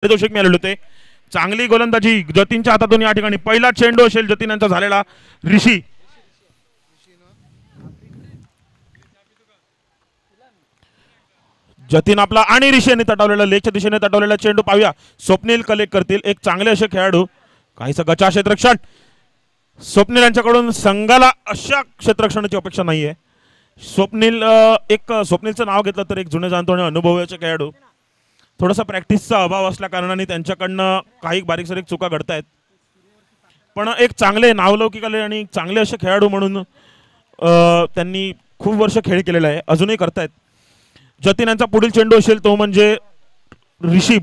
पारितोषिक मिळालेले होते. चांगली गोलंदाजी जतीनच्या हातातून या ठिकाणी पहिला चेंडू असेल जतीन यांचा झालेला. ऋषी जतीन आपला आणि ऋषी यांनी तटवलेला लेगच्या दिशेने तटवलेला चेंडू पाहूया. स्वप्नील कलेक्ट करतील. एक चांगले असे खेळाडू काहीसं गचा क्षेत्ररक्षण. स्वप्नील यांच्याकडून संघाला अशा क्षेत्ररक्षणाची अपेक्षा नाहीये. स्वप्नील स्वप्नीलचं नाव घेतलं तर एक जुने जाणतो आणि अनुभवाचे खेळाडू. थोडासा प्रॅक्टिसचा अभाव असल्या कारणाने त्यांच्याकडनं काही बारीक सारीक चुका घडतायत. पण एक चांगले नावलौकिक आले आणि चांगले असे खेळाडू म्हणून त्यांनी खूप वर्ष खेळ केलेला आहे. अजूनही करतायत. जतीन यांचा पुढील चेंडू असेल तो म्हणजे ऋषी.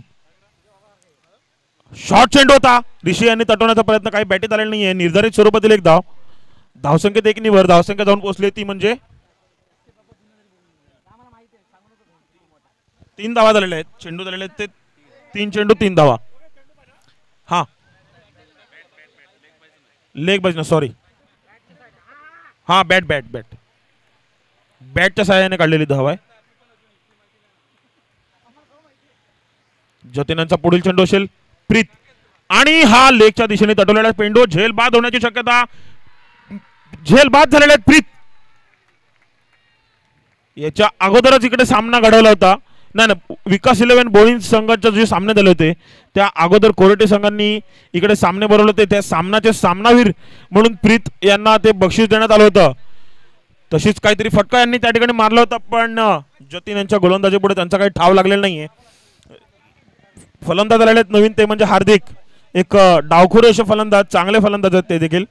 शॉर्ट चेंडू होता. ऋषी यांनी तटवण्याचा प्रयत्न काही बॅटीत आलेला नाहीये. निर्धारित स्वरूपातील एक धाव. धावसंख्येत 1 वर धावसंख्या जाऊन पोहोचली ती म्हणजे 3 धावा झालेल्या आहेत. चेंडू झालेले आहेत ते 3 चेंडू 3 धावा. हा लेग बाजून सॉरी हा बॅटच्या सहाय्याने काढलेली धाव आहे. जतीन यांचा पुढील चेंडू असेल प्रीत आणि हा लेगच्या दिशेने तटवलेला चेंडू. झेल बाद होण्याची शक्यता. झेल बाद झालेले आहेत प्रीत. याच्या अगोदरच इकडे सामना घडवला होता. नाही विकास 11 बोळींज संघाचे जे सामने झाले होते त्या अगोदर कोरटे संघांनी इकडे सामने भरवले होते. त्या सामनाचे सामनावीर म्हणून प्रीत यांना ते बक्षीस देण्यात आलं होतं. तशीच काहीतरी फटका यांनी त्या ठिकाणी मारला होता. पण जतीन यांच्या गोलंदाजीपुढे त्यांचा काही ठाव लागलेला नाहीये. फलंदाज आलेले आहेत नवीन ते म्हणजे हार्दिक. एक डावखुरे असे फलंदाज. चांगले फलंदाज आहेत ते देखील.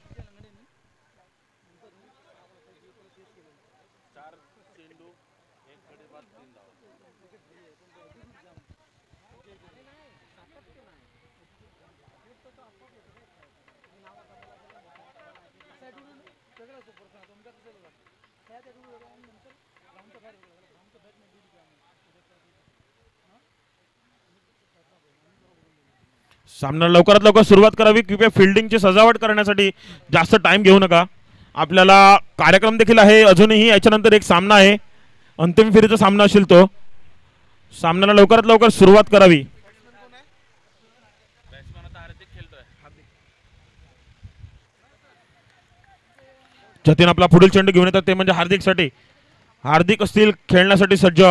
सामना लवकरात लवकर सुरुवात करावी. कृपया फिल्डिंगची सजावट करण्यासाठी जास्त टाइम घेऊ नका. आपल्याला कार्यक्रम देखील आहे अजूनही. याच्यानंतर एक सामना आहे. अंतिम फेरीचा सामना असेल तो. सामन्याला लवकरात लवकर सुरुवात करावी. जतीन आपला पुढील चेंडू घेऊन येतात ते म्हणजे हार्दिकसाठी. हार्दिक असतील खेळण्यासाठी सज्ज.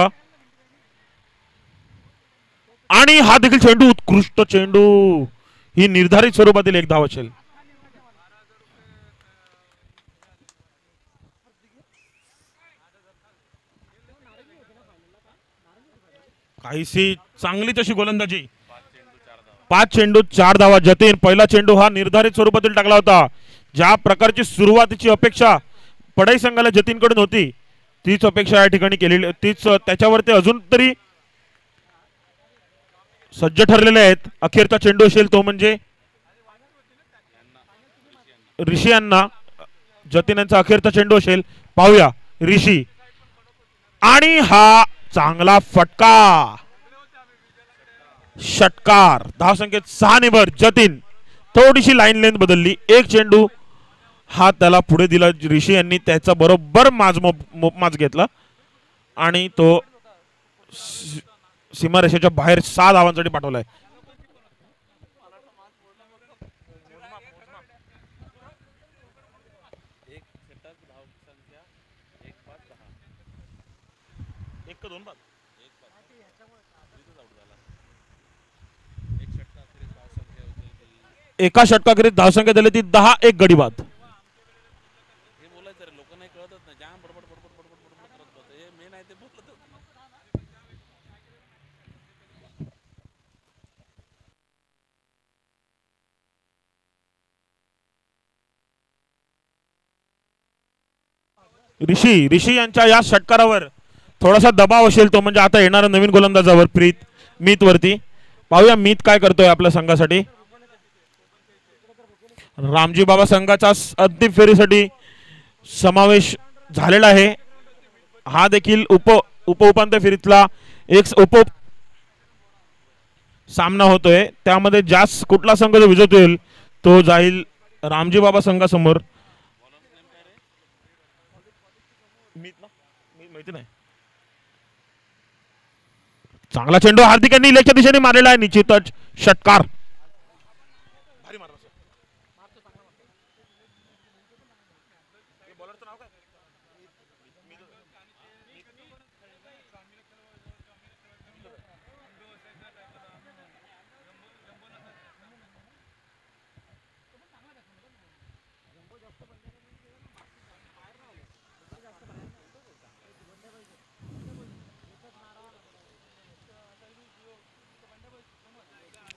आणि हा देखील चेंडू उत्कृष्ट चेंडू. ही निर्धारित स्वरूपातील एक धाव असेल. काहीशी चांगलीच अशी गोलंदाजी. 5 चेंडू 4 धावा. जतीन पहिला चेंडू हा निर्धारित स्वरूपातील टाकला होता. ज्या प्रकारची सुरुवातीची अपेक्षा पडाई संघाला जतीनकडून होती तीच अपेक्षा या ठिकाणी केलेली. तीच त्याच्यावरती अजून तरी सज्ज ठरलेले आहेत. अखेरचा चेंडू असेल तो म्हणजे ऋषी यांना. जतीन यांचा अखेरचा चेंडू असेल. पाहूया ऋषी आणि हा चांगला फटका. षटकार. धावसंख्येत 6 वर. जतीन थोडीशी लाईन लेंथ बदलली. एक चेंडू हा त्याला पुढे दिला. ऋषी यांनी त्याचा बरोबर माज घेतला आणि तो सीमारेषेच्या बाहेर 6 धावांसाठी पाठवलाय. एका षटकाखेरीज धावसंख्या झाली ती 10. एक गडी बाद. ऋषी यांच्या या षटकारावर थोडासा दबाव असेल तो म्हणजे आता येणारा नवीन गोलंदाजावर मीत वरती. पाहूया मीत काय करतोय आपल्या संघासाठी. रामजी बाबा संघाचा अंतिम फेरीसाठी समावेश झालेला आहे. हा देखील उपांत्य फेरीतला एक सामना होतोय. त्यामध्ये जास्त कुठला संघ जो विजेता होईल तो जाईल रामजी बाबा संघासमोर. माहिती नाही. चांगला चेंडू हार्दिक यांनी लेगच्या दिशेने मारलेला आहे. निश्चितच षटकार.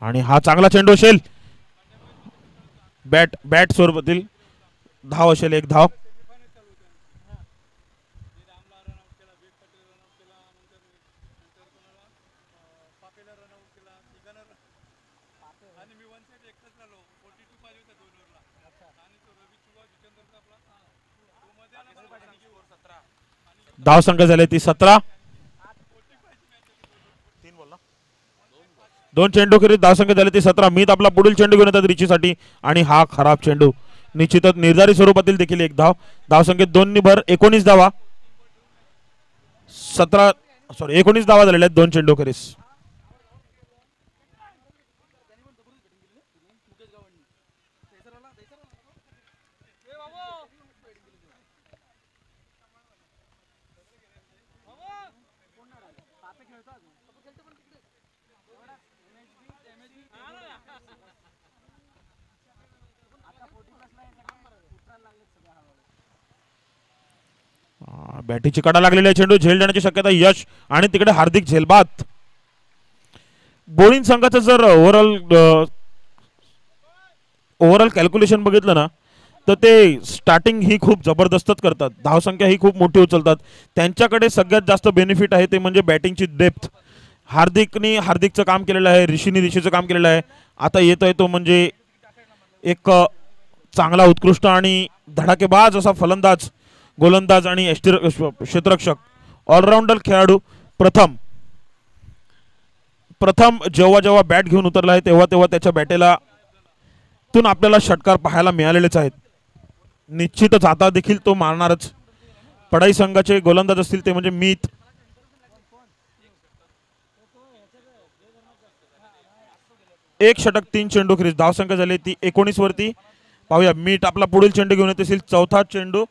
आणि हा चांगला चेंडू असेल. बॅट बॅट स्वरूपातील धाव असेल, एक धाव. धाव संख्या झाली ती 17. 2 चेंडू खेळीत धाव संख्या झाली ती 17. मीत आपला पुढील चेंडू घेऊन येतात रिचीसाठी आणि हा खराब चेंडू. निश्चितच निर्धारित स्वरूपातील देखील एक धाव. धाव संख्येत 2 भर 19 धावा. 19 धावा झालेल्या आहेत 2 चेंडू खेरीस. बॅटीची कडा लागलेली आहे. चेंडू झेल जाण्याची शक्यता. यश आणि तिकडे हार्दिक झेलबाद. बोरिंग संघाचं जर ओव्हरऑल कॅल्क्युलेशन बघितलं ना तर ते स्टार्टिंग ही खूप जबरदस्तच करतात. धावसंख्या ही खूप मोठी उचलतात. त्यांच्याकडे सगळ्यात जास्त बेनिफिट आहे ते म्हणजे बॅटिंगची डेप्थ. हार्दिकचं काम केलेलं आहे, ऋषीचं काम केलेलं आहे. आता येतोय तो म्हणजे एक चांगला उत्कृष्ट आणि धडाकेबाज असा फलंदाज, गोलंदाज आणि क्षेत्ररक्षक, ऑलराऊंडर खेळाडू प्रथम जेव्हा बॅट घेऊन उतरला आहे तेव्हा त्याच्या बॅटेला तून आपल्याला षटकार पाहायला मिळालेलेच आहेत. निश्चितच आता देखील तो मारणारच. पडाई संघाचे गोलंदाज असतील ते म्हणजे मीत. एक षटक 3 चेंडू खेरीज. धावसंख्या झाली ती 19 वरती. पाहूया मीट आपला पुढील चेंडू घेऊन येत असेल. चौथा चेंडू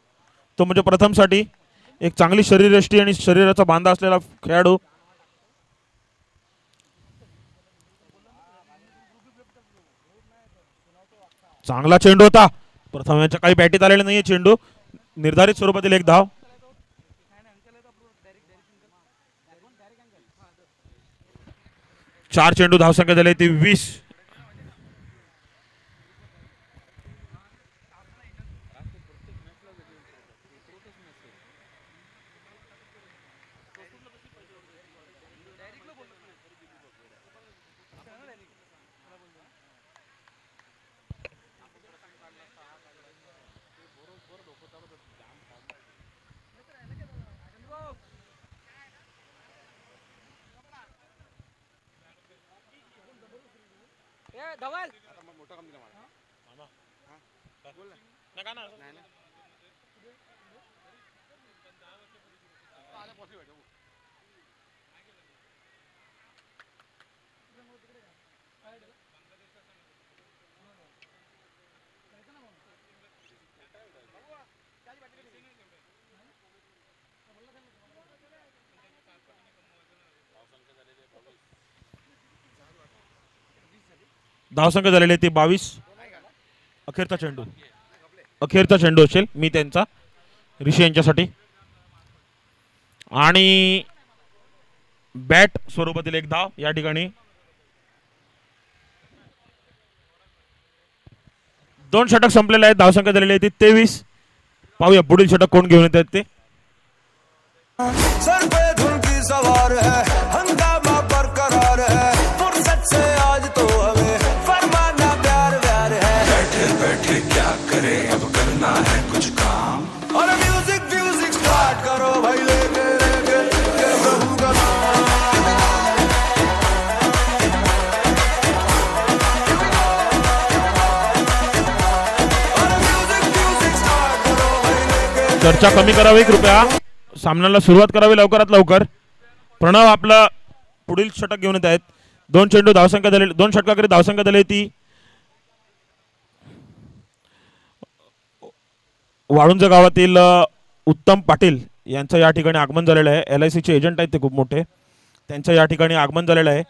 तो म्हणजे प्रथमसाठी. एक चांगली शरीरयष्टी आणि शरीराचा बांधा असलेला खेळाडू. चांगला चेंडू होता. प्रथम याच्या काही बॅटीत आलेला नाहीये चेंडू. निर्धारित स्वरूपातील एक धाव. चार चेंडू. धावसंख्या झाली ती 20. धावसंख्या झालेली ती 22. अखेरचा चेंडू असेल मी त्यांचा ऋषी यांच्यासाठी. आणि बॅट स्वरूपातील एक धाव या ठिकाणी. 2 षटक संपलेले आहेत. धावसंख्या झालेली आहे ती 23. पाहूया पुढील षटक कोण घेऊन येतात ते. सर पे धुन की सवार है, हंगामा बरकरार है, फुर्सत से आज तो हमें फरमाना प्यार व्यार है, बैठे बैठे क्या करे अब करना है कुछ काम, और म्यूजिक स्टार्ट करो भाई लेके प्रभु का नाम. चर्चा कमी करावी कृपया. सामन्याला सुरुवात करावी लवकरात लवकर. प्रणव आपला पुढील षटक घेऊन येत आहेत. दोन चेंडू धावसंख्या झाले, दोन षटकाकरी धावसंख्या झाली ती वाळुंज गावातील उत्तम पाटील यांचं या ठिकाणी आगमन झालेलं आहे. LIC चे एजंट आहेत ते खूप मोठे, त्यांचं या ठिकाणी आगमन झालेलं आहे.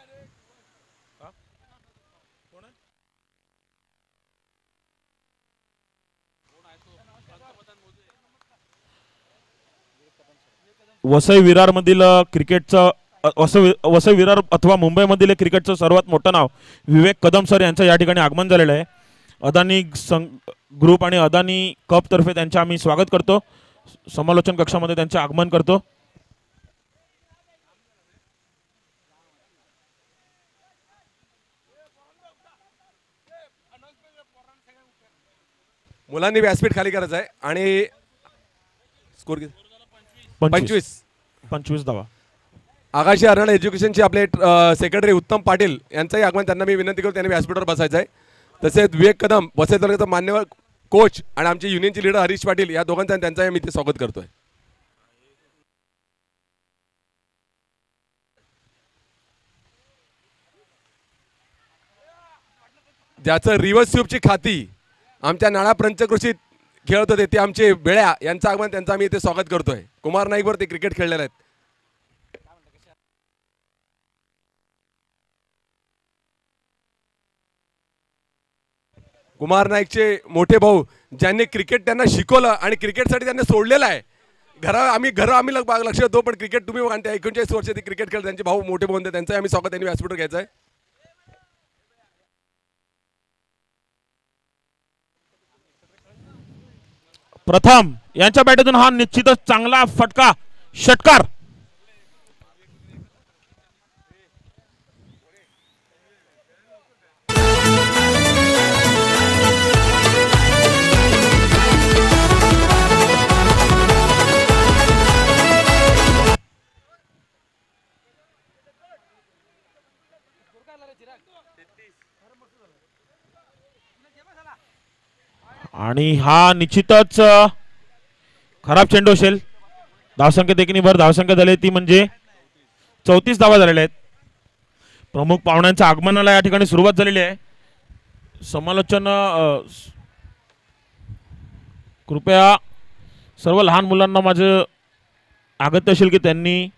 वसई विरार मधील क्रिकेटचं वसई विरार अथवा मुंबईमधील क्रिकेटचं सर्वात मोठं नाव विवेक कदम सर यांचं या ठिकाणी आगमन झालेलं आहे. अदानी ग्रुप आणि अदानी कप तर्फे त्यांचे आम्ही स्वागत करतो. समालोचन कक्षामध्ये त्यांचे आगमन करतो. मुलांनी व्यासपीठ खाली करायचं आहे आणि स्कोर 25 धावा. आकाशी हरणाळ एज्युकेशनचे आपले सेक्रेटरी उत्तम पाटील यांचंही आगमन, त्यांना मी विनंती करतो त्यांनी व्यासपीठावर बसायचं आहे. तसेच विवेक कदम वसई तालुक्याचा मान्यवर कोच आणि आमचे युनियनचे लीडर हरीश पाटील या दोघांचा त्यांचाही मी ते स्वागत करतोय. ज्याचं रिव्हर्स स्वीपची खाती आमच्या नाळा पंचक्रोशीत खेळत होते ते आमचे बेळ्या यांचं आगमन, त्यांचं आम्ही इथे स्वागत करतोय. कुमार नाईकवर ते क्रिकेट खेळलेले आहेत. कुमार नाईकचे मोठे भाऊ ज्यांनी क्रिकेट त्यांना शिकवलं आणि क्रिकेटसाठी त्यांनी सोडलेलं आहे. आम्ही लक्ष देतो, पण क्रिकेट तुम्ही 39 वर्ष ते क्रिकेट खेळ त्यांचे भाऊ मोठे भाऊ त्यांचं आम्ही स्वागत त्यांनी व्यासपीठावर घ्यायचं आहे. प्रथम यांच्या बॅटमधून हा निश्चितच चांगला फटका षटकार. आणि हा निश्चितच खराब चेंडू असेल. धावसंख्या देखील भर धावसंख्या झाली ती म्हणजे 34 धावा झालेल्या आहेत. प्रमुख पाहुण्यांच्या आगमनाला या ठिकाणी सुरुवात झालेली आहे. समालोचन कृपया सर्व लहान मुलांना माझं आगत्य असेल की त्यांनी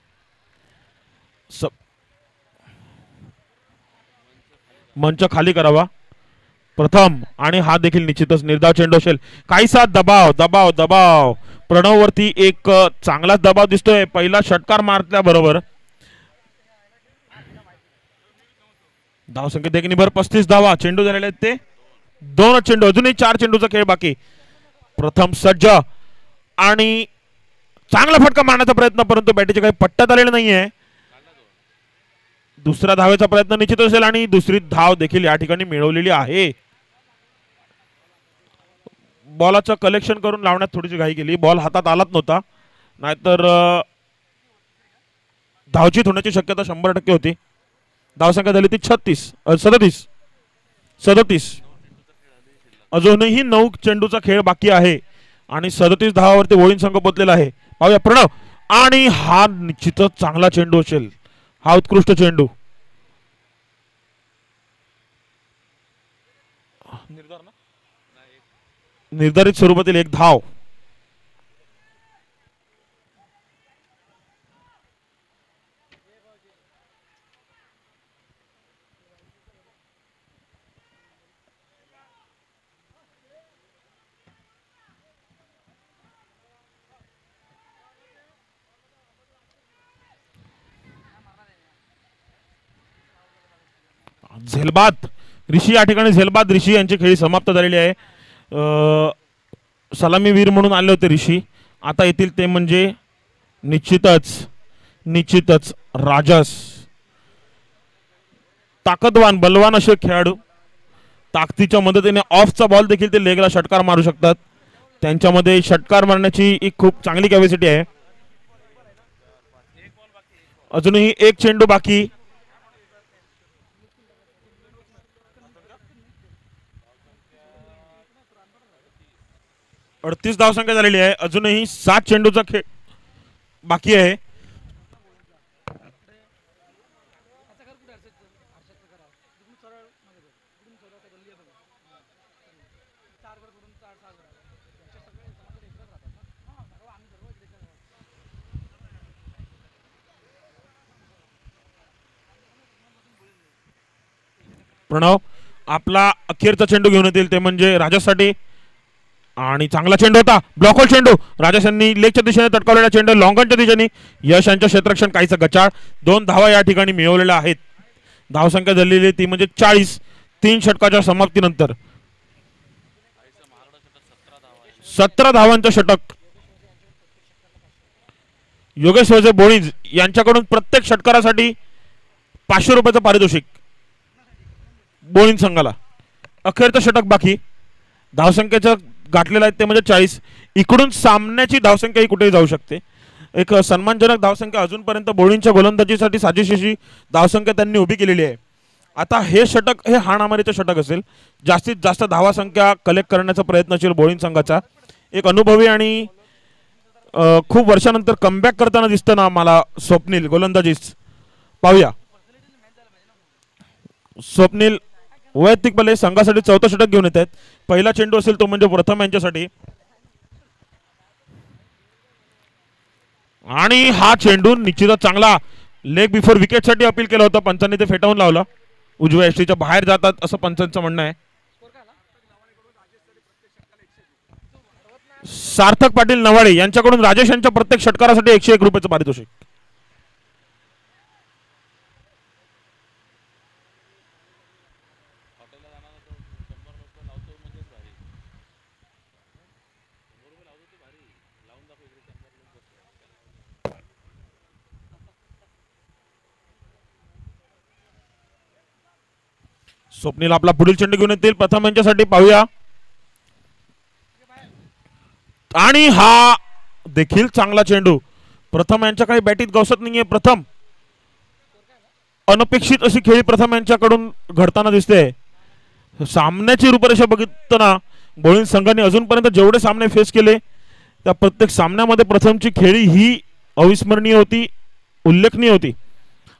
मंच खाली करावा प्रथम. आणि हा देखील निश्चितच निर्धाव चेंडू असेल. काहीसा दबाव दबाव दबाव प्रणव वरती एक चांगलाच दबाव दिसतोय पहिला षटकार मारल्याबरोबर. धावसंख्या देखील भर 35 धावा. चेंडू झालेले आहेत ते 2 चेंडू, अजूनही 4 चेंडूचा खेळ बाकी. प्रथम सज्ज आणि चांगला फटका मारण्याचा प्रयत्न, परंतु बॅटीचे काही पट्ट्यात आलेले नाहीये. दुसऱ्या धावेचा प्रयत्न निश्चित असेल आणि दुसरी धाव देखील या ठिकाणी मिळवलेली आहे. बॉलाचं कलेक्शन करून लावण्यात थोडीशी घाई केली. बॉल हातात आलाच नव्हता, नाहीतर धावचीत होण्याची शक्यता 100% होती. धावसंख्या झाली ती 37. अजूनही 9 चेंडूचा खेळ बाकी आहे आणि 37 धावावरती वळीन संघ पोचलेला आहे. पाहूया प्रणव, आणि हा निश्चितच चांगला चेंडू असेल. हा उत्कृष्ट चेंडू. निर्धारित स्वरूपातील एक धाव. झेलबाद ऋषी या ठिकाणी झेलबाद ऋषी यांची खेळी समाप्त झालेली आहे. सलामीवीर म्हणून आले होते ऋषी, आता येतील ते म्हणजे निश्चितच राजस. ताकदवान बलवान असे खेळाडू ताकदीच्या मदतीने ऑफचा बॉल देखील ते लेगला षटकार मारू शकतात. त्यांच्यामध्ये षटकार मारण्याची एक खूप चांगली कॅपॅसिटी आहे. अजूनही एक चेंडू बाकी. अडतीस धावसंख्या झालेली आहे. अजूनही 7 चेंडूचा खेळ बाकी आहे. प्रणव आपला अखेरचा चेंडू घेऊन येतील ते म्हणजे राजासाठी आणि चांगला चेंडू होता ब्लॉकहोल चेंडू राजेश यांनी लेगच्या दिशेने तटकावलेला चेंडू लॉंगनच्या दिशेने यश यांच्या क्षेत्ररक्षण काहीसा गचाळ 2 धावा या ठिकाणी मिळवलेल्या आहेत धावसंख्या झालेली ती म्हणजे 40 3 षटकाच्या समाप्तीनंतर 17 धावांचं षटक योगेश वजे बोणीज यांच्याकडून प्रत्येक षटकारासाठी 500 रुपयाचं पारितोषिक बोणीज संघाला अखेरचं षटक बाकी धावसंख्येचं गाठलेलं आहे ते म्हणजे 40 इकडून सामन्याची धावसंख्या ही कुठेही जाऊ शकते एक सन्मानजनक धावसंख्या अजूनपर्यंत बोळींच्या गोलंदाजीसाठी साजेशीची धावसंख्या त्यांनी उभी केलेली आहे आता हे षटक हे हाणामारीचं षटक असेल जास्तीत जास्त धावासंख्या कलेक्ट करण्याचा प्रयत्नशील बोळीं संघाचा एक अनुभवी आणि खूप वर्षानंतर कमबॅक करताना दिसतं ना मला स्वप्नील गोलंदाजीच पाहूया स्वप्नील वैयक्तिकपणे संघासाठी 4थं षटक घेऊन येत आहेत पहिला चेंडू असेल तो म्हणजे प्रथम यांच्यासाठी आणि हा चेंडू निश्चितच चांगला लेग बिफोर विकेट साठी अपील केलं होतं पंचांनी ते फेटाळून लावलं उजव्या यष्टीच्या बाहेर जातात असं पंचांचं म्हणणं आहे सार्थक पाटील नवाळे यांच्याकडून राजेश यांच्या प्रत्येक षटकारासाठी 101 रुपयाचं पारितोषिक स्वप्नील आपला पुढील चेंडू घेऊन येतील प्रथम यांच्यासाठी पाहूया आणि हा देखील चांगला चेंडू प्रथम यांच्या काही बॅटीत गवसत नाहीये प्रथम अनपेक्षित अशी खेळी प्रथम यांच्याकडून घडताना दिसते सामन्याची रूपरेषा बघितताना बोळीं संघाने अजूनपर्यंत जेवढे सामने फेस केले त्या प्रत्येक सामन्यामध्ये प्रथमची खेळी ही अविस्मरणीय होती उल्लेखनीय होती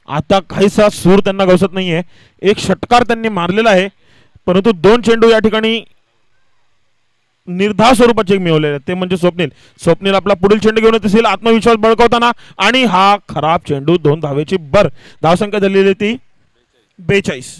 आता काहीसा सूर त्यांना गवसत नाहीये एक षटकार त्यांनी मारलेला आहे परंतु 2 चेंडू या ठिकाणी निर्धाव स्वरूपाचे मिळवलेले ते म्हणजे स्वप्नील आपला पुढील चेंडू घेऊन येत असेल आत्मविश्वास बळकवताना आणि हा खराब चेंडू 2 धावेची भर धावसंख्या झालेली ती 42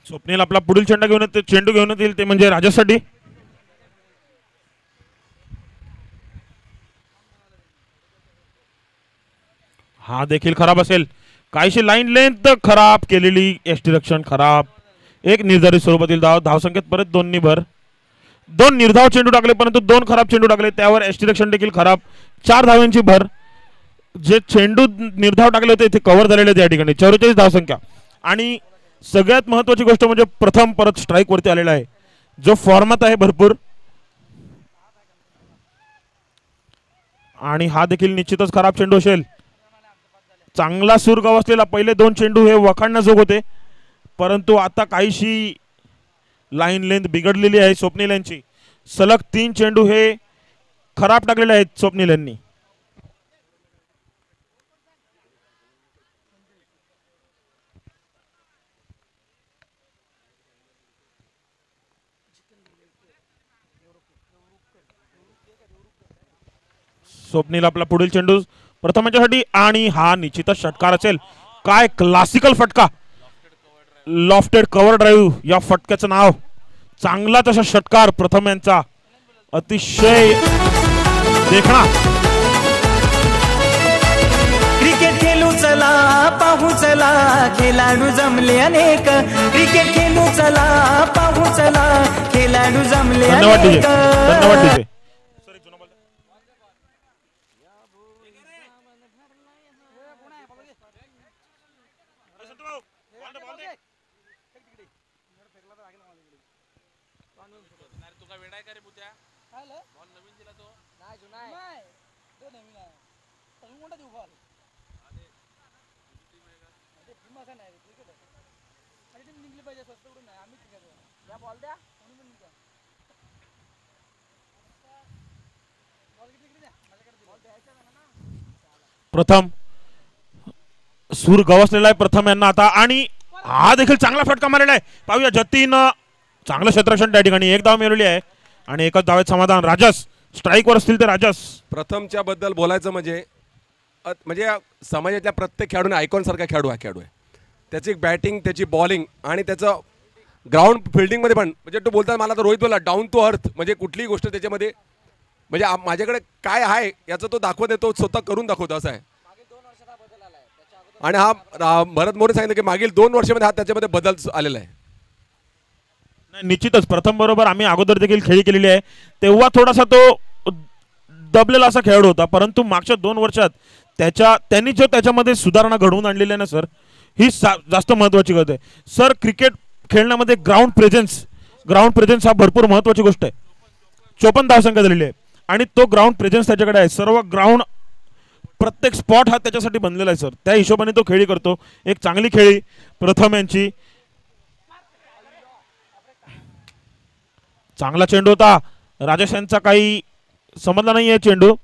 स्वप्नील आपला पुढील चेंडू घेऊन येतील ते म्हणजे राजासाठी हा देखील खराब असेल काहीशी लाईन लेंथ खराब केलेली यष्टीरक्षण खराब एक निर्धारित स्वरूपातील धावसंख्येत परत 2 भर 2 निर्धाव चेंडू टाकले परंतु 2 खराब चेंडू टाकले त्यावर यष्टीरक्षण देखील खराब 4 धावांची भर जे चेंडू निर्धाव टाकले होते ते कव्हर झालेले होते या ठिकाणी 44 धावसंख्या आणि सगळ्यात महत्त्वाची गोष्ट म्हणजे प्रथम परत स्ट्राइक वरती आलेला आहे जो फॉर्मात आहे भरपूर आणि हा देखील निश्चितच खराब चेंडू असेल चांगला सूर गवसलेला पहिले 2 चेंडू हे वखाणण्याजोग होते परंतु आता काहीशी लाईन लेंथ बिघडलेली आहे स्वप्नील यांची सलग 3 चेंडू हे खराब टाकलेले आहेत स्वप्नील यांनी स्वप्नील आपला पुढील चेंडू प्रथमांच्यासाठी आणि हा निश्चितच षटकार असेल काय क्लासिकल फटका लॉफ्टेड कव्हर ड्राईव्ह या फटक्याचं नाव चांगलाच असा षटकार प्रथम यांचा अतिशय देखणा क्रिकेट खेळू चला पाहू चला खेळाडू जमले अनेक क्रिकेट खेळू चला पाहू चला खेळाडू जमले अनेक धन्यवाद डीजे प्रथम सूर गवसलेला आहे प्रथम यांना आता, आणि हा देखील चांगला फटका मारलेला आहे. पाहूया जतीन चांगलं क्षेत्ररक्षण त्या ठिकाणी, एक धाव मिळवली आहे आणि एकच धावेत समाधान. राजस स्ट्राईकवर असतील तर राजस. प्रथमच्या बद्दल बोलायचं म्हणजे म्हणजे समाजातल्या प्रत्येक खेळाडूने आयकॉन सारखा खेळाडू आहे. त्याची बॅटिंग, त्याची बॉलिंग आणि त्याचं ग्राउंड फिल्डिंगमध्ये पण, म्हणजे तो बोलतात मला तर रोहित बोला डाऊन टू अर्थ, म्हणजे कुठलीही गोष्ट त्याच्यामध्ये म्हणजे माझ्याकडे काय आहे याचं तो दाखवत आहे, तो स्वतः करून दाखवतो असं आहे. आणि हा भरत मोरे सांगितलं की मागील 2 वर्षामध्ये हा त्याच्यामध्ये बदल आलेला आहे. नाही, निश्चितच प्रथम बरोबर आम्ही अगोदर देखील खेळी केलेली आहे, तेव्हा थोडासा तो दबलेला असा खेळाडू होता, परंतु मागच्या 2 वर्षात त्यांनी जो त्याच्यामध्ये सुधारणा घडवून आणलेली आहे ना सर, ही जास्त महत्वाची गोष्ट आहे सर. क्रिकेट खेळण्यामध्ये ग्राउंड प्रेझेन्स हा भरपूर महत्वाची गोष्ट आहे. 54 धावसंख्या झालेली आहे आणि तो ग्राउंड प्रेझेन्स त्याच्याकडे आहे. सर्व ग्राउंड प्रत्येक स्पॉट हा त्याच्यासाठी बनलेला आहे सर, त्या हिशोबाने तो खेळी करतो. एक चांगली खेळी प्रथम यांची. चांगला चेंडू होता, राजेश यांचा काही समजला नाहीये चेंडू.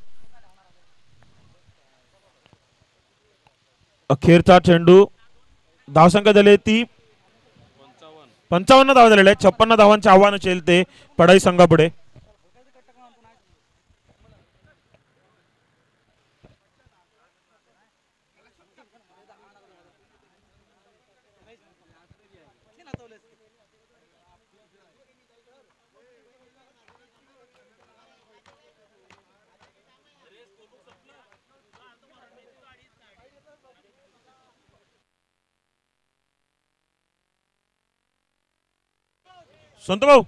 अखेरचा चेंडू. धावसंख्या झाली ती 55 धावा झालेल्या आहेत. 56 धावांचे आव्हान असेल ते पडाई संघापुढे. संत भाऊ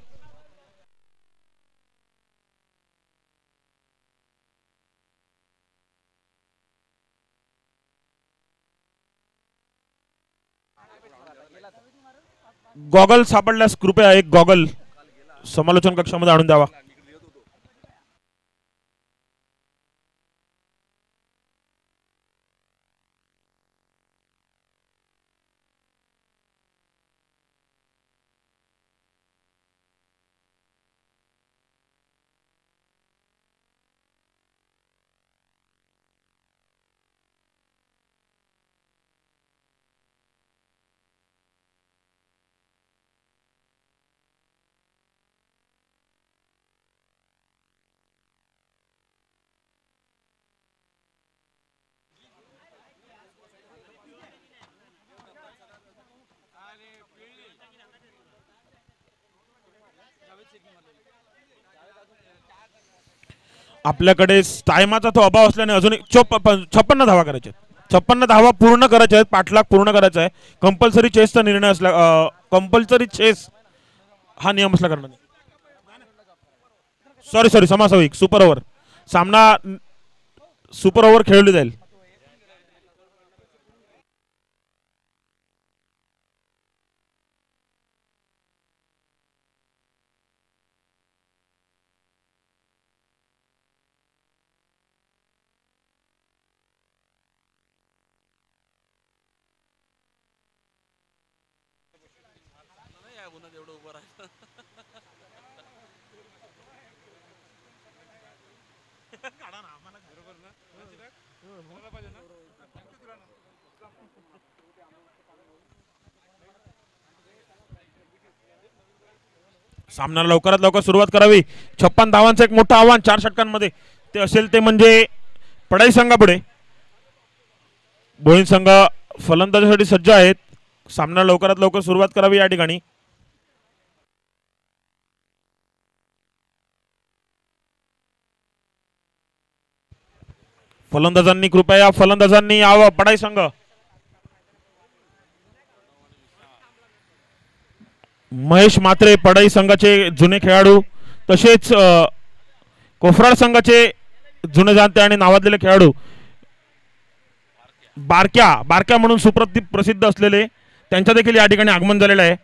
गॉगल सापडल्यास कृपया एक गॉगल समालोचन कक्षामध्ये आणून द्यावा. आपल्याकडे टायमाचा तो अभाव असल्याने अजून 56 धावा करायचे. 56 धावा पूर्ण करायच्या आहेत, पाठलाग पूर्ण करायचा आहे. कंपल्सरी चेसचा निर्णय असला, कंपल्सरी चेस हा नियम असल्या कारणाने सॉरी समासाविक सुपर ओव्हर सामना सुपर ओव्हर खेळली जाईल. सामन्याला लवकरात लवकर सुरुवात करावी. 56 धावांचं एक मोठं आव्हान 4 षटकांमध्ये ते असेल ते म्हणजे पडाई संघापुढे. बोईन संघ फलंदाजीसाठी सज्ज आहेत. सामना लवकरात लवकर सुरुवात करावी या ठिकाणी. फलंदाजांनी कृपया फलंदाजांनी यावं. पडाई संघ महेश म्हात्रे पडाई संघाचे जुने खेळाडू, तसेच कोफराळ संघाचे जुने जाणते आणि नावाजलेले खेळाडू बारक्या म्हणून प्रसिद्ध असलेले त्यांच्या देखील या ठिकाणी आगमन झालेलं आहे.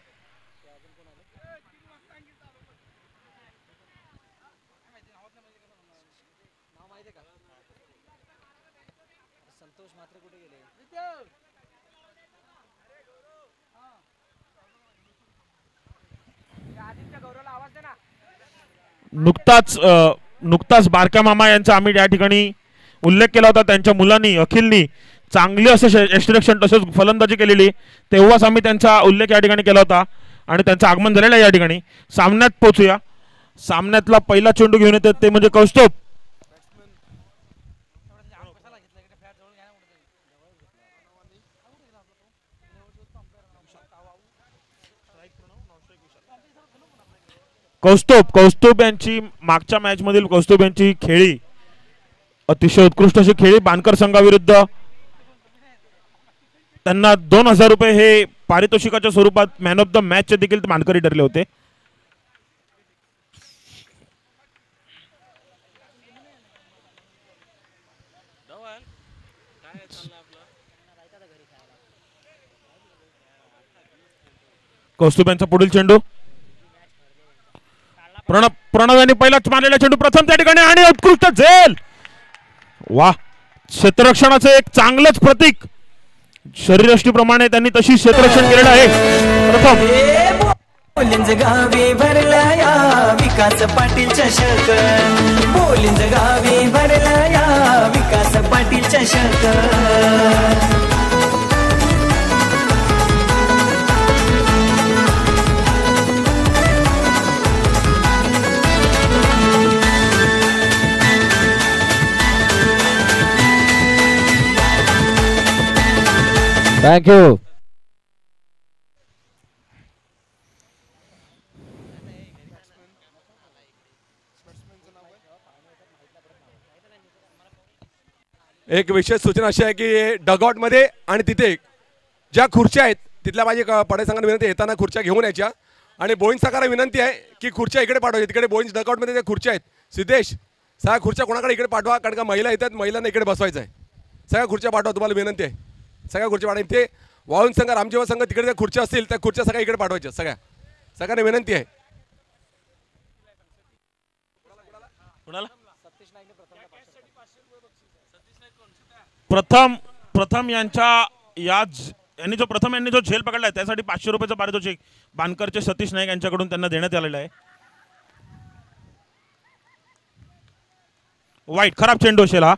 नुकताच बारक्या मामा यांचा आम्ही या ठिकाणी उल्लेख केला होता. त्यांच्या मुलांनी अखिलनी चांगली असे यष्टिरक्षण तसेच फलंदाजी केलेली, तेव्हाच आम्ही त्यांचा उल्लेख या ठिकाणी केला होता आणि त्यांचं आगमन झालेलं आहे या ठिकाणी. सामन्यात पोहोचूया. सामन्यातला पहिला चेंडू घेऊन येतात ते म्हणजे कौस्तुभ. कौस्तुभ यांची मागच्या मॅच मधील कौस्तुभ यांची खेळी अतिशय उत्कृष्ट अशी खेळी. बानकर संघाविरुद्ध त्यांना 2000 रुपये हे पारितोषिकाच्या स्वरूपात मॅन ऑफ द मॅच चे देखील मानकरी ठरले होते. कौस्तुभ यांचा पुढील चेंडू. प्रणव यांनी पहिलाच मारलेला चेंडू प्रथम त्या ठिकाणी आणि उत्कृष्ट झेल. वा, क्षेत्ररक्षणाचं एक चांगलंच प्रतीक. शरीरयष्टीप्रमाणे त्यांनी तशी क्षेत्ररक्षण केलेलं आहे. प्रथम बोलिंज गावी भरला या विकास पाटील चषक. बोलिंज गावी भरला या विकास पाटील चषक. Thank you. एक विशेष सूचना अशी आहे की डगआउट मध्ये आणि तिथे ज्या खुर्च्या आहेत तिथल्या माझी पडे संघाला विनंती, येताना खुर्च्या घेऊन यायच्या. आणि बोईंग संघाला विनंती आहे की खुर्च्या इकडे पाठवायच्या. तिकडे बोईंग डगआउट मध्ये त्या खुर्च्या आहेत. सिद्धेश, सगळ्या खुर्च्या कोणाकडे इकडे पाठवा, कारण का महिला येतात, महिलांना इकडे बसवायचं आहे. सगळ्या खुर्च्या पाठवा, तुम्हाला विनंती आहे. सगळ्या खुर्च्या पाठवा. ते वाळून संघ, रामजेवा संघ तिकडे ज्या खुर्च्या असतील त्या खुर्च्या सगळ्या इकडे पाठवायच्या. सगळ्यांना विनंती आहे. प्रथम यांनी जो झेल पकडलाय त्यासाठी 500 रुपयाचं पारितोषिक बानकरचे सतीश नाईक यांच्याकडून त्यांना देण्यात आलेलं आहे. वाईट, खराब चेंडू असेल हा.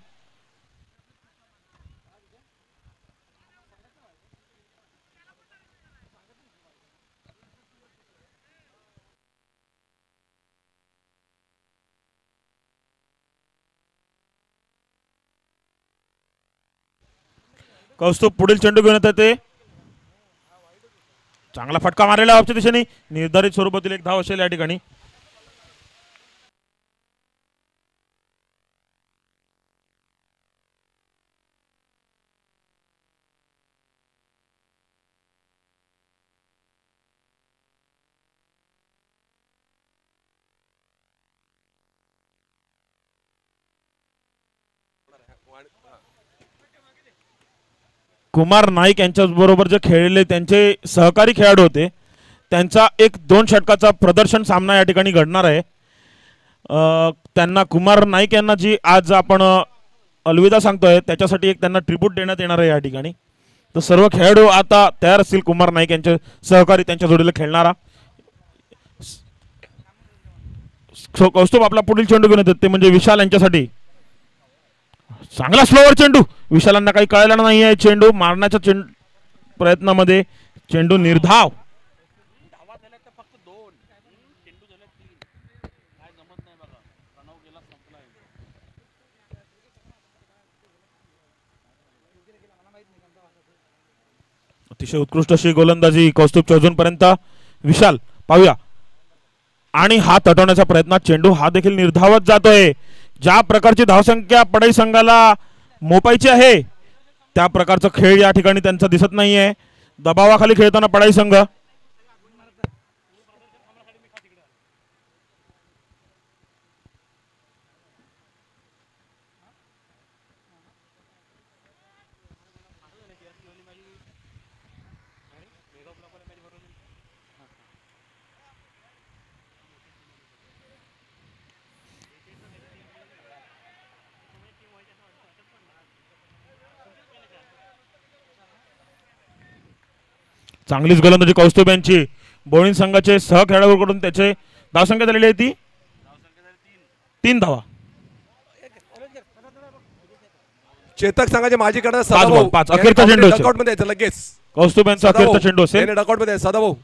कौस्तुभ पुढील चेंडू घेऊन येतात ते. चांगला फटका मारलेला ऑफच्या दिशेने. निर्धारित स्वरूपातील एक धाव असेल या ठिकाणी. कुमार नाईक यांच्या बरोबर जे खेळलेले त्यांचे सहकारी खेळाडू होते, त्यांचा 1-2 षटकाचा प्रदर्शन सामना या ठिकाणी घडणार आहे. त्यांना कुमार नाईक यांना जी आज आपण अलविदा सांगतोय त्याच्यासाठी एक त्यांना ट्रिब्यूट देण्यात येणार आहे या ठिकाणी. तर सर्व खेळाडू आता तयार असतील. कुमार नाईक यांचे सहकारी त्यांच्या जोडीला खेळणारा. कौस्तुभ आपला पुढील चेंडू घेऊन येतात ते म्हणजे विशाल यांच्यासाठी. चांगला स्लोवर चेंडू. विशालांना काही कळलेला नाही आहे. चेंडू मारण्याच्या प्रयत्नामध्ये चेंडू निर्धाव. अतिशय उत्कृष्ट अशी गोलंदाजी कौस्तुभच्या अजूनपर्यंत. विशाल पाहूया. आणि हात हटवण्याचा प्रयत्न. चेंडू हा देखील निर्धावत जातोय. ज्या प्रकारची धावसंख्या पडाई संघाला मोपायची आहे त्या प्रकारचा खेळ या ठिकाणी त्यांचा दिसत नाहीये. दबावाखाली खेळताना पडाई संघ. चांगलीच गोलंदाजी कौस्तुभ यांची. बोळीण संघाचे सह खेळाडूकडून त्याचे धावसंख्या झालेली आहे ती 3 धावा. चेतक संघाचे माजी कर्णधार बॉल, सदाभाऊ 5. अखेरचा चेंडू असेल. डकआउट मध्ये यायचं लगेच. कौस्तुभ यांचा अखेरचा चेंडू असेल. त्याने डकआउट मध्ये सदाभाऊ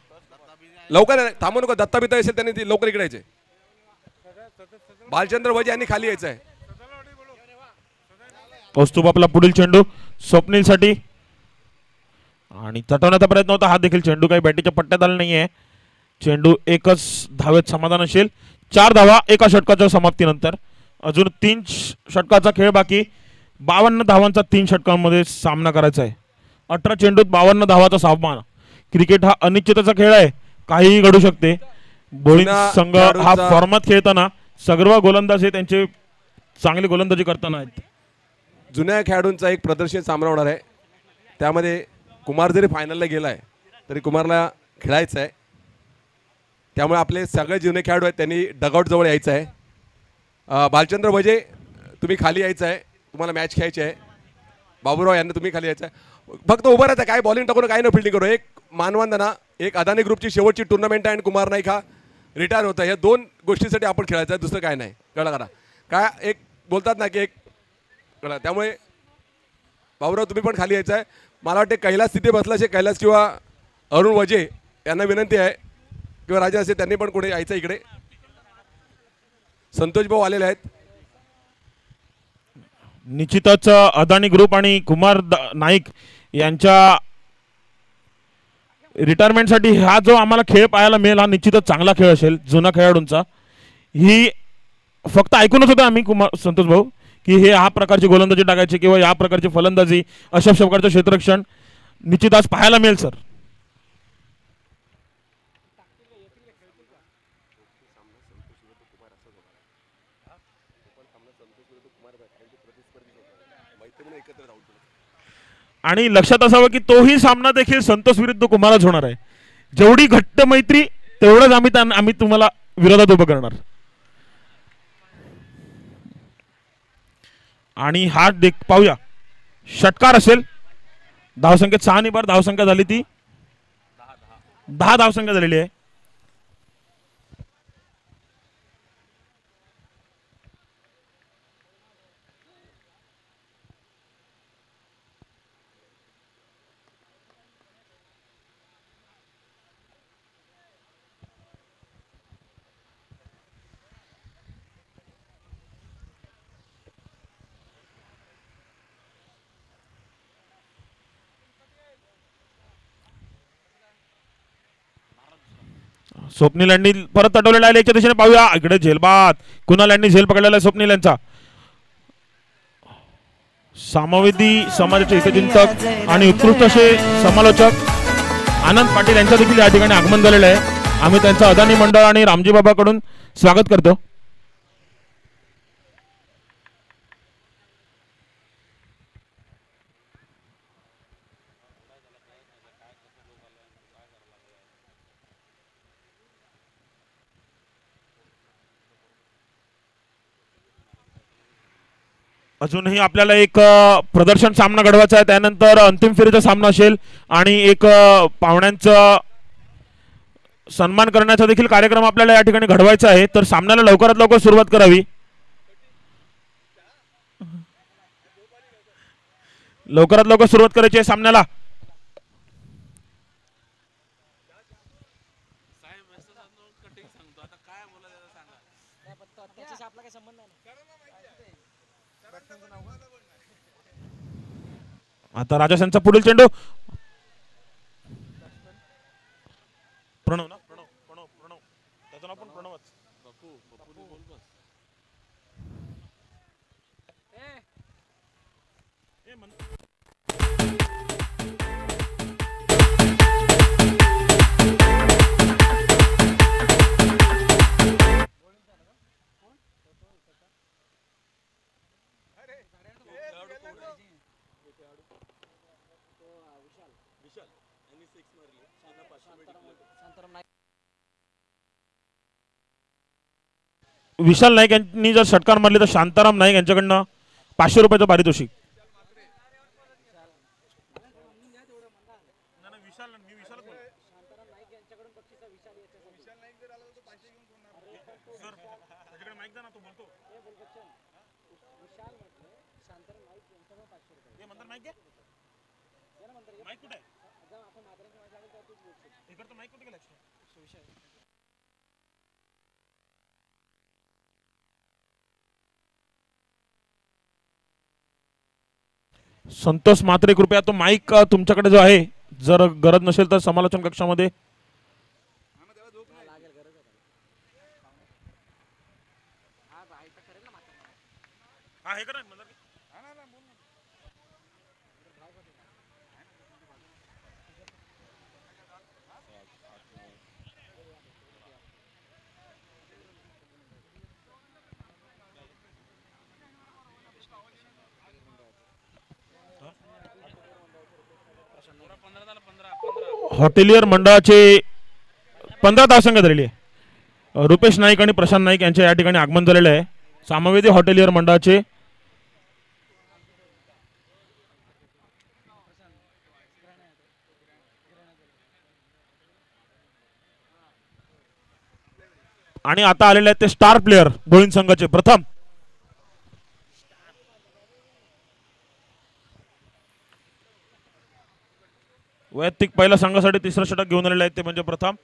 लवकर आहे, थांबू नको. दत्ता बित्ता असेल त्यांनी ती लवकर इकडे यायचे. बालचंद्र वजे यांनी खाली यायचं आहे. कौस्तुभ आपला पुढील चेंडू स्वप्नीलसाठी आणि तटवण्याचा प्रयत्न होता. हा देखील चेंडू काही बॅटीच्या पट्ट्यात आला नाहीये. चेंडू एकच धावेत समाधान असेल. 4 धावा एका षटकाच्या समाप्तीनंतर. अजून 3 षटकाचा खेळ बाकी. 52 धावांचा 3 षटकांमध्ये सामना करायचा आहे. 18 चेंडूत 52 धावाचा सामना. क्रिकेट हा अनिश्चिततेचा खेळ आहे, काहीही घडू शकते. बोळीण जुना संघ हा खेळाडूंचा- फॉर्मात खेळताना सर्व गोलंदाज हे त्यांचे चांगली गोलंदाजी करताना आहेत. जुन्या खेळाडूंचा एक प्रदर्शित सामना होणार आहे. त्यामध्ये कुमार जरी फायनलला गेला आहे तरी कुमारला खेळायचं आहे. त्यामुळे आपले सगळे जुने खेळाडू आहेत त्यांनी डगआउट जवळ यायचं आहे. बालचंद्र वजे तुम्ही खाली यायचं आहे, तुम्हाला मॅच खेळायची आहे. बाबूराव यांना तुम्ही खाली यायचं आहे. फक्त उभं राहायचं, काय बॉलिंग टाकून काय न फिल्डिंग करू. एक मानवंदना, एक अदानी ग्रुपची शेवटची टुर्नामेंट आहे आणि कुमार नाईक हा रिटायर होता. या 2 गोष्टीसाठी आपण खेळायचं आहे, दुसरं काय नाही. कळलं करा काय एक बोलतात ना की एक कळलं. त्यामुळे बाबूराव तुम्ही पण खाली यायचं आहे. मला वाटते कैलास तिथे बसला असेल, कैलास किंवा अरुण वजे यांना विनंती आहे किंवा राजा असेल त्यांनी पण कोणी यायचं इकडे. संतोष भाऊ आलेले आहेत. निश्चितच अदानी ग्रुप आणि कुमार नाईक यांच्या रिटायरमेंटसाठी हा जो आम्हाला खेळ पाहायला मिळेल हा निश्चितच चांगला खेळ असेल जुना खेळाडूंचा. ही फक्त ऐकूनच होतं आम्ही कुमार संतोष भाऊ की हे हा प्रकारची गोलंदाजी टाकायची किंवा या प्रकारची फलंदाजी अशा प्रकारचं क्षेत्ररक्षण निश्चित आज पाहायला मिळेल सर. आणि लक्षात असावं की तोही सामना देखील संतोष विरुद्ध कुमारच होणार आहे. जेवढी घट्ट मैत्री तेवढंच आम्ही तुम्हाला विरोधात उभं करणार. आणि हा पाहूया षटकार असेल. धावसंख्येत 6 निबार धावसंख्या झाली ती 10 धावसंख्या झालेली आहे. स्वप्नील यांनी परत तटवलेला आहे याच्या दिशेने पाहूया. इकडे झेलबाद कुणाल यांनी झेल पकडलेला आहे स्वप्नील यांचा. सामवेदी समाजाचे हितचिंतक आणि उत्कृष्ट असे समालोचक आनंद पाटील यांच्या देखील या ठिकाणी आगमन झालेलं आहे. आम्ही त्यांचं अदानी मंडळ आणि रामजी बाबाकडून स्वागत करतो. अजूनही आपल्याला एक प्रदर्शन सामना घडवायचा आहे. त्यानंतर अंतिम फेरीचा सामना असेल आणि एक पाहुण्यांचा सन्मान करण्याचा देखील कार्यक्रम आपल्याला या ठिकाणी घडवायचा आहे. तर सामन्याला लवकरात लवकर सुरुवात करावी. लवकरात लवकर सुरुवात करायची आहे सामन्याला. आता राजस्थानचा पुढील चेंडू प्रणव ना प्रणव प्रणव प्रणव त्याचं नाव पण प्रणवच. विशाल नाईक यांनी जर षटकार मारले तर शांताराम नाईक यांच्याकडनं 500 रुपयाचं पारितोषिक. संतोष मात्रे कृपया तो माईक तुमच्याकडे जो आहे जर गरज नसेल तर समालोचन कक्षामध्ये हॉटेलियर मंडळाचे 15 धावसंख्या झालेली आहे. रुपेश नाईक आणि प्रशांत नाईक यांच्या या ठिकाणी आगमन झालेलं आहे सामवेदी हॉटेलियर मंडळाचे. आणि आता आलेले आहेत ते स्टार प्लेयर बोईन संघाचे. प्रथम वैयक्तिक पहिल्या संघासाठी तिसरं षटक घेऊन आलेले आहेत ते म्हणजे प्रथम.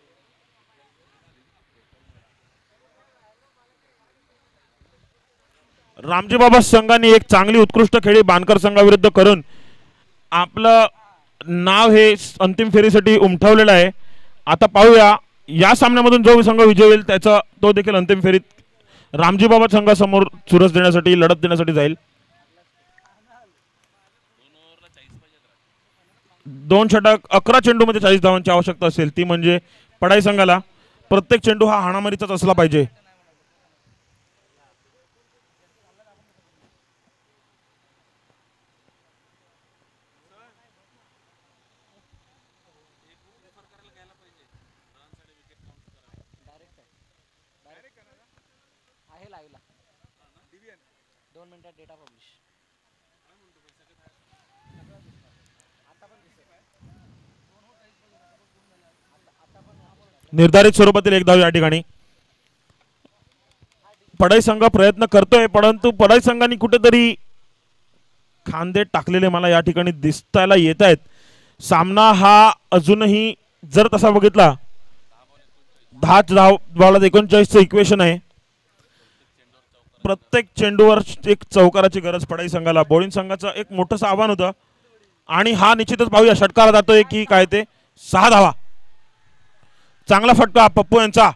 रामजी बाबा संघाने एक चांगली उत्कृष्ट खेळी बानकर संघाविरुद्ध करून आपलं नाव हे अंतिम फेरीसाठी उमटवलेलं आहे. आता पाहूया या सामन्यामधून जो संघ विजय होईल त्याचा तो देखील अंतिम फेरीत रामजी बाबा संघासमोर चुरस देण्यासाठी लढत देण्यासाठी जाईल. 2 षटक 11 चेंडूमध्ये 40 धावांची आवश्यकता असेल ती म्हणजे पडाई संघाला. प्रत्येक चेंडू हा हाणामारीचाच असला पाहिजे. निर्धारित स्वरूपातील एक धाव या ठिकाणी पडाई संघ प्रयत्न करतोय परंतु पडाई संघाने कुठेतरी खांदे टाकलेले मला या ठिकाणी दिसतायला येत आहेत. सामना हा अजूनही जर तसा बघितला 10 धाव बॉलात 39 इक्वेशन आहे. प्रत्येक चेंडूवर एक चौकाराची गरज पडाई संघाला. बॉलिंग संघाचं एक मोठं आव्हान होतं आणि हा निश्चितच पाहूया षटकाला जातोय की काय ते. 6 धावा. चांगला फटका पप्पू यांचा.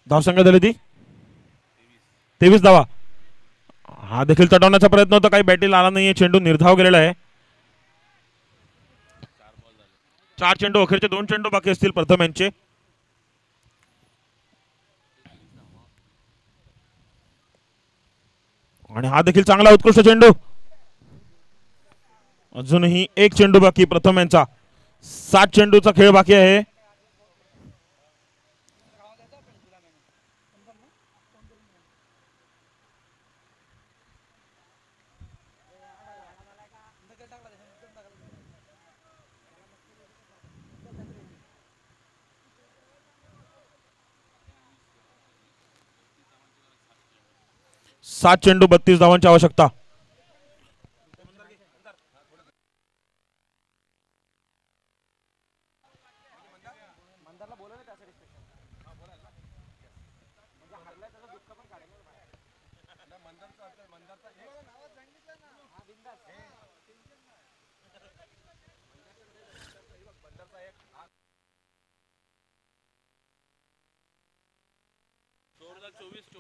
धावसंख्या झाली ती 23 धावा. हा देखील तटवण्याचा प्रयत्न होता काही बॅटीला आला नाहीये. चेंडू निर्धाव गेलेला आहे. 4 चेंडू अखेरचे 2 चेंडू बाकी असतील प्रथम यांचे. आणि हा देखील चांगला उत्कृष्ट चेंडू. अजूनही 1 चेंडू बाकी प्रथम यांचा. 7 चेंडूचा खेळ बाकी आहे. सात चेंडू 32 धावांची आवश्यकता.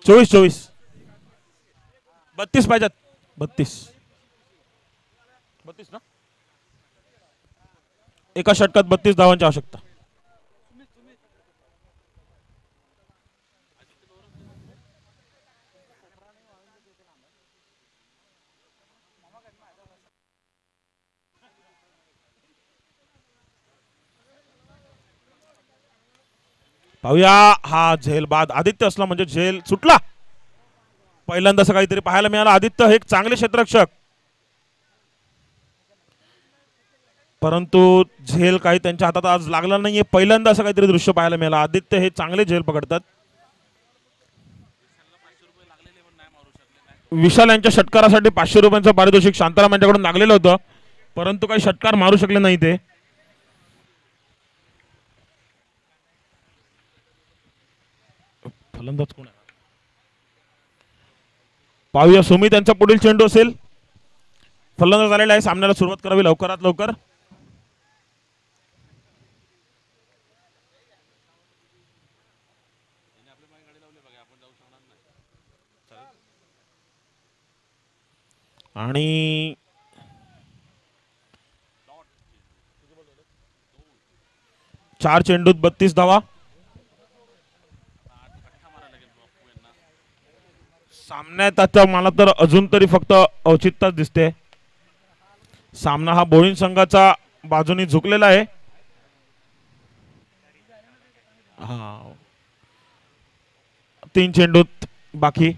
चोवीस 32 पाहिजेत. 32 ना. एका षटकात 32 धावांची आवश्यकता. पाहूया हा झेल बाद आदित्य असला म्हणजे झेल सुटला. पहिल्यांदा असं काहीतरी पाहायला मिळालं. आदित्य हे एक चांगले क्षेत्ररक्षक, परंतु झेल काही त्यांच्या हातात आज लागला नाहीये. पहिल्यांदा असं काहीतरी दृश्य पाहायला मिळालं. आदित्य हे चांगले झेल पकडतात. विशाल यांच्या षटकारासाठी 500 रुपयांचं पारितोषिक शांताराम यांच्याकडून लागलेलं होतं, परंतु काही षटकार मारू शकले नाही ते. फलंदाज कोण आहे पाहूया. सुमित यांचा पुढील चेंडू असेल. फलंदाज आलेला आहे. सामन्याला सुरुवात करावी लवकरात लवकर. आणि चार चेंडूत 32 धावा. सामन्यात आता मला तर अजून तरी फक्त औचित्यच दिसते. सामना हा बोईंज संघाचा बाजूनी झुकलेला आहे. हा 3 चेंडूत बाकी.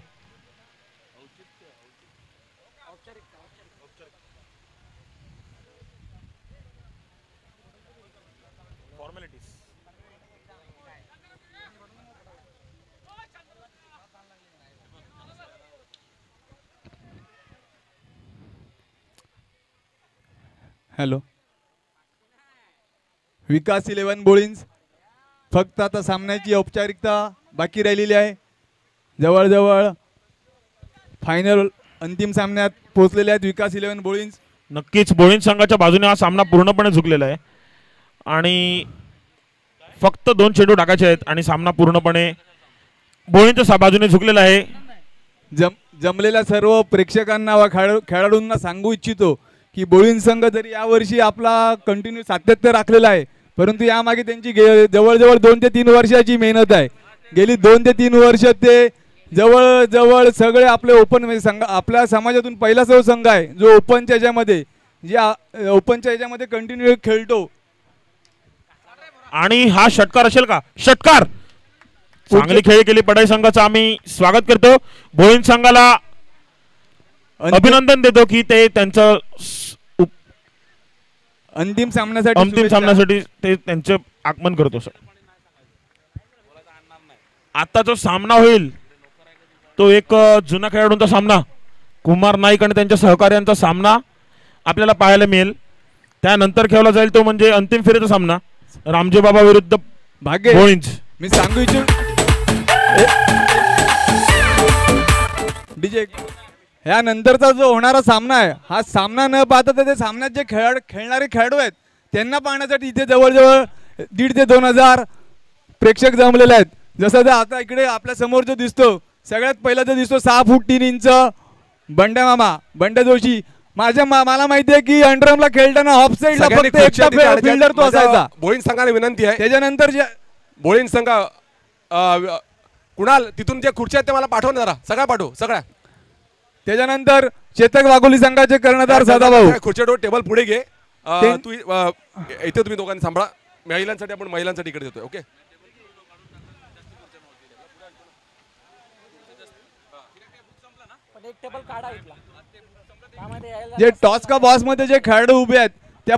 हॅलो, विकास 11 बोळींज. फक्त आता सामन्याची औपचारिकता बाकी राहिलेली आहे. जवळजवळ फायनल अंतिम सामन्यात पोहोचलेले आहेत विकास 11 बोळींज. नक्कीच बोईंज संघाच्या बाजूने हा सामना पूर्णपणे झुकलेला आहे आणि फक्त 2 चेंडू टाकायचे आहेत आणि सामना पूर्णपणे बोईंजच्या बाजूने झुकलेला आहे. जमलेल्या सर्व प्रेक्षकांना व खेळाडूंना सांगू इच्छितो की बोळींज संघ जरी यावर्षी आपला कंटिन्यू सातत्य राखलेला आहे, परंतु यामागे त्यांची जवळजवळ 2 ते 3 वर्षाची मेहनत आहे. गेली 2 ते 3 वर्ष ते जवळजवळ सगळे आपले ओपन संघ, आपल्या समाजातून पहिला जो संघ आहे जो ओपनच्या ह्याच्यामध्ये कंटिन्यू खेळतो. आणि हा षटकार असेल का? षटकार. चांगली खेळी केली पडाई संघाचा. आम्ही स्वागत करतो. बोईंज संघाला अभिनंदन देतो की ते त्यांचं अंतिम सामन्यासाठी ते त्यांचे आगमन करतो. सर आता जो सामना होईल तो एक जुना खेळाडूंचा सामना, कुमार नाईक आणि त्यांच्या सहकार्यांचा सामना आपल्याला पाहायला मिळेल. त्यानंतर खेळला जाईल तो म्हणजे अंतिम फेरीचा सामना रामजी बाबा विरुद्ध बोईंज. मी सांगू इच्छितो डीजे, ह्या नंतरचा जो होणारा सामना आहे हा सामना न पाहता तर ते सामन्यात जे खेळणारे खेळाडू आहेत त्यांना पाहण्यासाठी इथे जवळजवळ 1,500 ते 2,000 प्रेक्षक जमलेले आहेत. जसं ते आता इकडे आपल्या समोर जो दिसतो, सगळ्यात पहिला जो दिसतो 6 फूट 3 इंच बंड्या जोशी. मला माहिती आहे की अंडरमला खेळताना ऑफ साईडला फक्त एकटा फिल्डर तो असायचा. बोईंज संघाने विनंती आहे, त्याच्यानंतर जे बोईंज संघ कुणाल तिथून जे खुर्च्या आहेत ते मला पाठवून जरा, सगळ्या पाठव सगळ्या. त्याच्यानंतर चेतक वाघोली संघाचे कर्णधार सदाभाऊ. खुर्च्या टेबल पुढे घे. तू इथे तुम्ही दोघांनी सांभाळा. महिलांसाठी आपण महिलांसाठी इकडे देतोय. ओके, जे टॉस का बॉस मध्ये जे खेळाडू उभे आहेत त्या